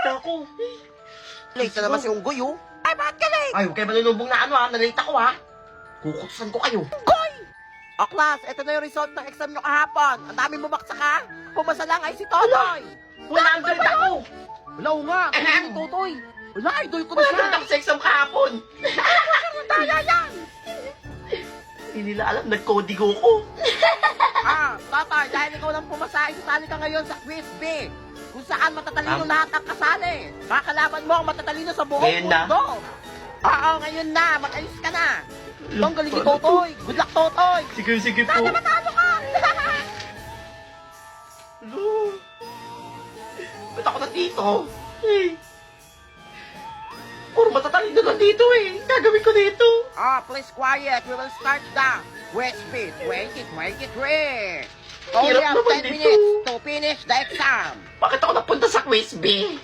Late ako. Late na naman si Unggoy, oh. Ay, bakit ka late? Ay, huwag kayo malulubong na ano ha. Nalate ako ha. Kukutusan ko kayo. O, class, ito na yung result ng exam nyo kahapon. Ang dami bumaksak, ha? Pumasa lang ay si Totoy. 100 ako. Wala, o nga. Wala ni Totoy. Wala, idol ko na siya. 100 ako sa exam kahapon. Kaya yan. Hindi nila alam, nag-codigo ko. Totoy, dahil ikaw lang pumasa, isasali ka ngayon sa quiz B. Kung saan matatalino lahat ang kasali. Kakalaban mo ang matatalino sa buong Ngayon na? mundo. Oo, ngayon na. Mag-ayos ka na. Ito ang galing ni Totoy. Good luck, Totoy. Sige po. Sana matalo ka. Hello? Ba't ako nandito? Eh. Puro matatalino na dito eh. Gagawin ko dito. Please quiet. We will start the quiz B 2023. Hirap Only have naman 10 dito. minutes to finish the exam. Bakit ako napunta sa quiz B?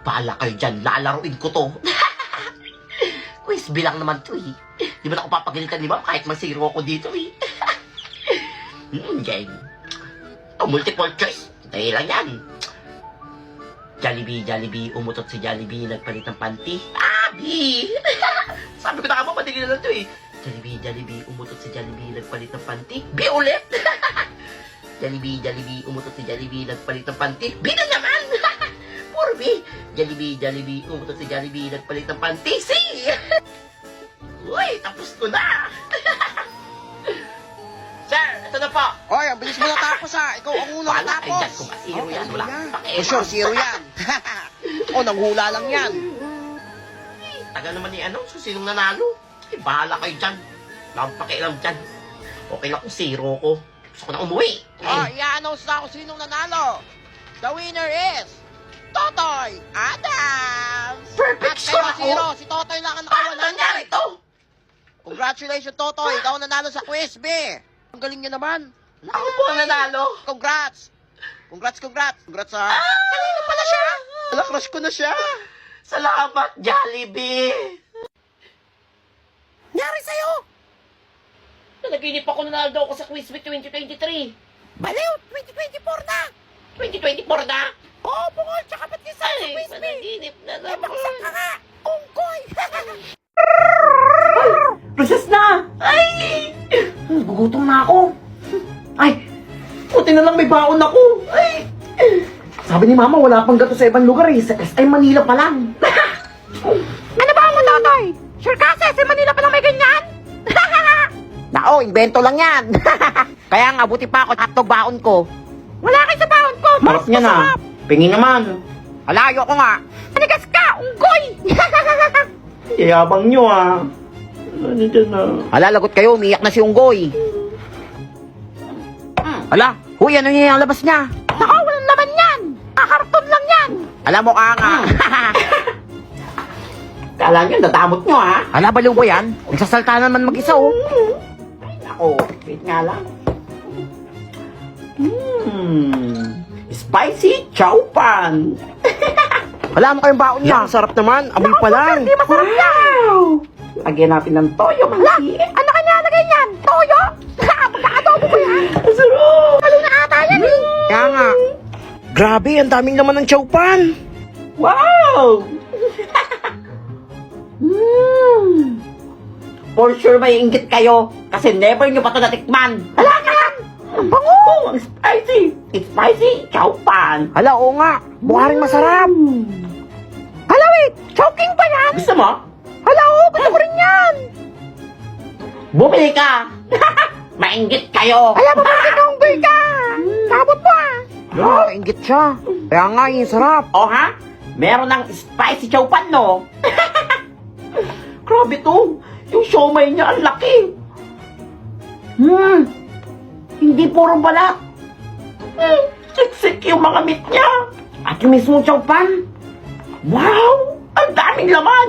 Bahala kayo dyan, lalaruin ko to. Quiz B lang naman to eh. Di ba ako papagalitan ni ma'am kahit mag-zero ako dito eh. Game. Ito, multiple choice. Dahil lang yan. Jollibee, umutot si Jollibee, nagpalit ng panty. Abi! Sabi ko na ka mo, madali na lang to eh. Jollibee, umutot si Jollibee, nagpalit ng panty. B ulit! Jollibee, umutot si Jollibee, nagpalit ng panty. B na naman! Puro B! Jollibee, umutot si Jollibee, nagpalit ng panty. C! Uy, tapos ko na! Sir, ito na po! Hoy, ang bilis mo natapos, ha. Ikaw ang unang Wala kayo dyan, natapos. kung masiro yan, wala kang Oh, pakialam. sure, zero yan. Nanghula lang yan. Taga naman ni ano, so sinong nanalo? Eh, bahala kayo dyan. Wala akong pakialam dyan. Okay lang kung zero ko. Gusto ko na umuwi. I-announce na ako sinong nanalo. The winner is Totoy Adams. Perfect At score kayo ako. zero, si Totoy lang ang Paano nakawalan. nangyari to? Congratulations, Totoy. Ikaw ang nanalo sa quiz B. Ang galing niya naman. Ako po ang nanalo. Congrats. Congrats, sa... Kanina pala siya. Wala, crush ko na siya. Salamat, Jollibee. Nangyari sa'yo. Nanaginip ako nanalo ako sa Quiz Week 2023. Baliw, 2024 na. 2024 na? Oo, bungol, tsaka ba't isa sa Ay, quiz B? nanaginip na Eh, naman. baksak ka nga. Ungkoy. Process na! Ay! Gugutom na ako. Ay! Puti na lang may baon ako. Ay! Sabi ni Mama, wala pang gato sa ibang lugar eh. Sa SM Manila pa lang. Ano ba mo, Totoy? Sure ka, sa Manila pa lang may ganyan? Nako, invento lang yan. Kaya nga, buti pa ako hotdog baon ko. Wala kayo sa baon ko. Marap niya na. Pingin naman. Alayo ko nga. Manigas ka, unggoy. Yayabang nyo ah. Ano dyan na? Hala, lagot kayo, umiyak na si unggoy. Hala, huy, ano yung labas niya? Nako, walang laman yan. Karton lang yan. Alam mo ka nga. Kala nyo, nadamot nyo ah. Hala, baliw ba yan? Nagsasalta naman mag-isa, oh. Ako, wait nga lang. Spicy chow pan. Wala mo kayong baon niya. Sarap naman. Amoy pa lang. Hindi masarap yan. Wow! Lagyan natin ng toyo, maliit. Ano kanya lagay niyan? Toyo? Magkakadobo ba yan? Ang sarap! Halo na ata yan eh. Kaya nga. Grabe, ang daming laman ng chowpan. Wow! For sure may inggit kayo kasi never nyo pa ito natikman. Hala ka lang! Ang bango! Ang spicy! It's spicy chow pan. Hala, oo nga. Buharing masarap. Hala, wait. Chowking pa yan? Gusto mo? Hala, oo. Gusto ko rin yan. Bumili ka! Mainggit kayo! Hala, mabagay ka, unggoy ka. Sabot mo ah. Nakaingit siya. Kaya nga, yung sarap. O ha? Meron ng spicy chow pan, no? Grabe to! Yung siomay niya, ang laki! Hindi puro balat. Siksik yung mga meat niya. At yung mismong chow pan. Wow! Ang daming laman!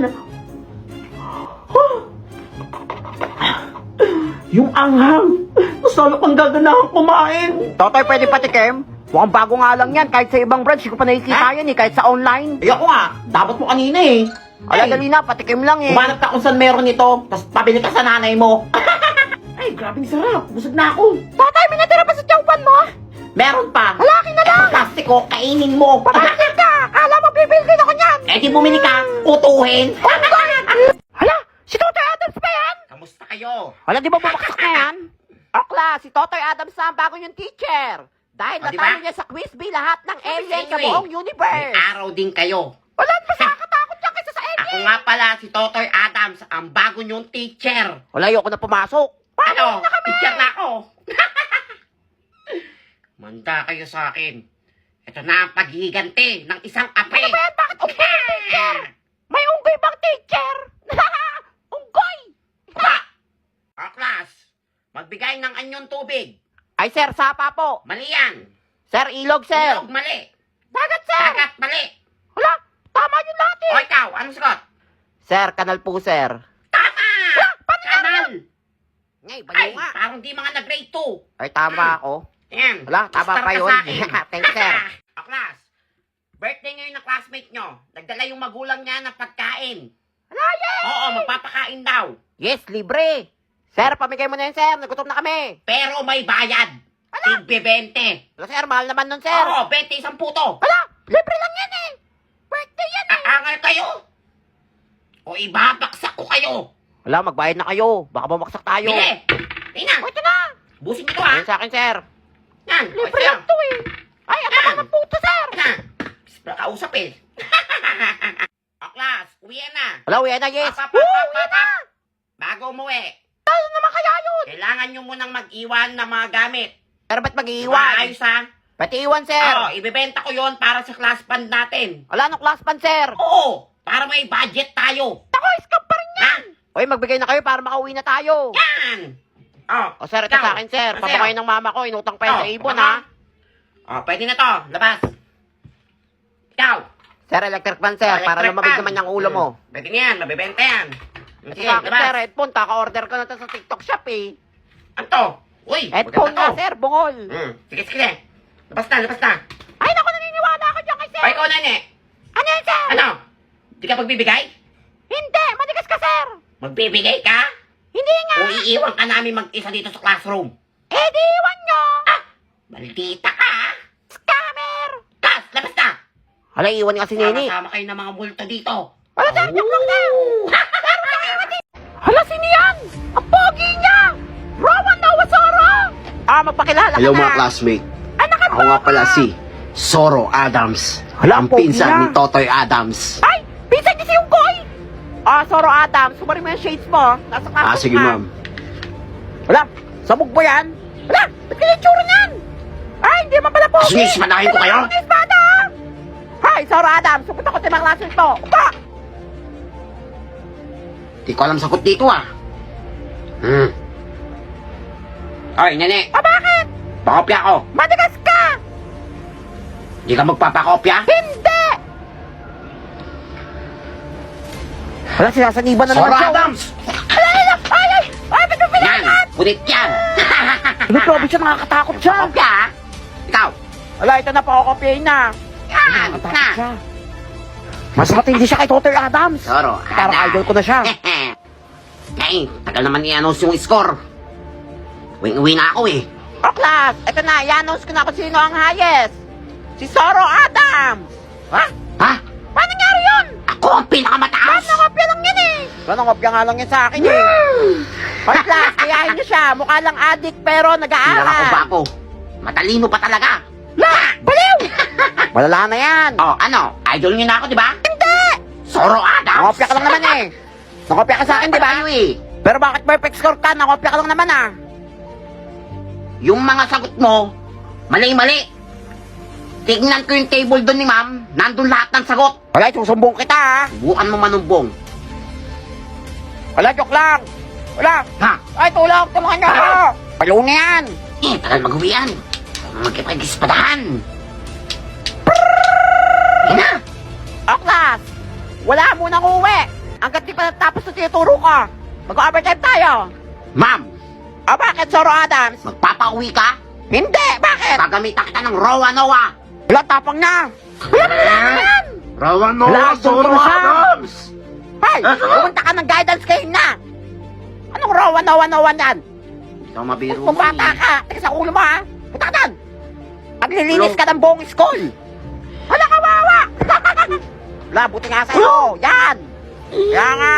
Yung anghang. Mas lalo pang gaganahan kumain. Totoy, pwede patikim? Mukhang bago nga lang yan. Kahit sa ibang branch, hindi ko pa nakikita yan eh. Kahit sa online. Ayoko nga. Dapat mo kanina eh. Ala, dali na. Patikim lang eh. Umanap ka kung saan meron ito, tapos pabili ka sa nanay mo. Ay, grabing sarap. Busog na ako. Tatay, may natira pa sa tiyawpan mo? Meron pa. Halaki na lang. Plastiko, kainin mo. Pagkakit ka! Kala mo bibili din ako niyan! Eh di bumili ka, kutuhin. Hala, si Totoy Adams ba yan? Kamusta kayo? Wala, di ba bumaksak na yan? Okla, si Totoy Adams na ang bago yung teacher. Dahil O, di natalo ba? niya sa quiz bee lahat ng alien sa Anyway, buong May universe. araw din kayo. Wala, mas nakakatakot yan kaysa sa alien. Ako nga pala si Totoy Adams, ang bago niyong teacher. Wala, ayoko na pumasok. Ano? Teacher na ako. Manda kayo sa akin. Ito na ang paghihiganti ng isang ape. Ano ba yan? Bakit unggoy ang teacher? May unggoy bang teacher? Unggoy! Pa! O class, magbigay ng anyong tubig. Ay, sir, sapa po. Mali yan. Sir, ilog, sir. Ilog, mali. Dagat, sir. Dagat, mali. Wala, tama yun lahat eh. O ikaw, anong sagot? Sir, kanal po, sir. Tama! Kanal! Ngay, Ay, baliw nga. parang di mga nag-grade 2. Ay, tama ako. Yan. Wala, tama Star pa ka yun. sa akin. Thanks, sir. O class, birthday ngayon ng classmate nyo. Nagdala yung magulang niya ng pagkain. Hala, yes! Oo, magpapakain daw. Yes, libre. Sir, pamigay mo na yun, sir. Nagutom na kami. Pero may bayad. Tigbe 20. Wala, sir, mahal naman nun, sir. Oo, 20 isang puto. Wala, libre lang yan eh. Birthday yan eh. Aangal kayo. O ibabaksak ko kayo. Wala, magbayad na kayo. Baka bumaksak tayo. Bili. Tingnan. O, ito na. Busin nyo to ha. Ayun sa akin, sir. Yan. O, Libre ito lang to eh. Ay, ang Yan. tagal ng puto, sir. yan. Nakausap eh. O class, uwi na. Wala, uwi na, yes. Pap, pap, Woo, pap, uwi pap, na. pap. Bago umuwi, Ano naman kaya yun? kailangan nyo munang mag-iwan ng mga gamit. Sir, ba't mag-iiwan? Maayos ha. Pati iwan, sir. Oo, ibibenta ko yon para sa class fund natin. Wala nung class pan, sir. Oo, para may budget tayo. Ako, scam pa rin yan. Ha? Uy, magbigay na kayo para makauwi na tayo. Yan! Oh, O, sir, ito ikaw. sa akin, sir. Ano Pabukayin sa'yo? ng mama ko. Inutang pa yan sa ibon, ha? Oh, pwede na to. Labas. Ikaw. Sir, electric fan, sir. Para Electric lumamig fan. naman yung ulo mo. Pwede na yan. Mabibenta yan. Ito Sige, sa akin, labas. sir. Headphone. Kaka-order ko na to sa TikTok shop, eh. Ano to? Uy, Headphone maganda nga, to. sir. Bungol. Sige, sige. Labas na, labas na. Ay, naku, naniniwala ako dyan kay sir. O, ikaw, nene. Ano yan, sir? Ano? Di ka magbibigay? Hindi. Matigas ka, sir. Magbibigay ka? Hindi nga. O iiwan ka namin mag-isa dito sa classroom? Eh, di iwan nyo. Maldita ka, ha? Scammer. Class, labas na. Hala, iwan nga si Nini. Sama kayo ng mga multo dito. Wala, sir. Joke lang, sir. Hala, sino yan? Ang pogi niya. Rowan Nawasoro. Ah, magpakilala Hello ka na. mga classmate. Anak ka Ako nga pala si Soro Adams. Hala, Ang pogi pinsan na. ni Totoy Adams. Ay, pinsan niya si Unggoy. Ah, Soro Adams. Sumarin mo yung shades mo. Nasa classroom Ah, sige ka. ma'am. Wala, sabog ba yan? Wala, ba't kaya yung tsura niyan? Ay, hindi man pala pogi. Sis, manahin ko kayo. Sis, bata. Hi, Soro Adams. Sumunta ko sa mga classroom to. Upa. Di ko alam sagot dito ah. Oy, nene. Ah, bakit? Pakopya ko. Matigas ka. Di ka magpapakopya? Hindi. Wala, sinasaniban na Soro naman siya. Adams! Ay, ay, ay, ay, ay, ba't yung Yan! pinangat? Punit yan! Ano, probe siya, nakakatakot siya. Pakopya, ha? Ikaw! Wala, ito na pa ako kopyahin na. Yan! Na! siya. Mas matindi siya kay Totoy Adams. Soro, Parang Adams. idol ko na siya. Kaya, tagal naman i-announce yung score. Uwing-uwi na ako eh. O, class, ito na, i-announce ko na kung sino ang highest. Si Soro Adams. Ha? Ha? Paano nangyari yun? Ako ang pinakamataas! Paano kopya lang yan eh? Paano kopya nga lang yan sa akin eh? Hoy, class, kayahin niyo siya. Mukha lang addict pero Kilala ko ba nag-aaral. ako? Matalino pa talaga. La! Baliw! Malala na yan. Oh, ano? Idol niyo na ako, di ba? Hindi! Soro Adams! Nakopya ka lang naman eh. Nakopya ka sa akin, di ba? Tayo eh. Pero bakit perfect score ka? Nakopya ka lang naman ah. Yung mga sagot mo, mali-mali. Tignan ko yung table doon ni ma'am. Nandun lahat ng sagot. Wala, susumbong kita ah. Subukan mo manumbong. Wala, joke lang. Wala. Ha? Ay, tulong. Tulungan niyo ako. Palungan yan. Tagal mag-uwi yan. Magkipag-ispadahan. Yan na. O, class. Wala munang uwi. Hanggat di pa natapos na tinuturo ko. Mag-overtime tayo. Ma'am, O, bakit, Soro Adams? magpapauwi ka? Hindi, bakit? Gagamitan kita ng Rowa Noah. Wala, tapang na. Wala, yan. Rawan Wala, Soro Adams. Ay, Ah, pumunta ka ng guidance kayo na. Anong rawan yan? Ikaw mabiro Kung bata ka, tigas sa ulo mo ha. Punta ka doon. Paglilinis ka ng buong school. Wala kawawa. Wala, buti nga sa'yo. Yan. Kaya nga.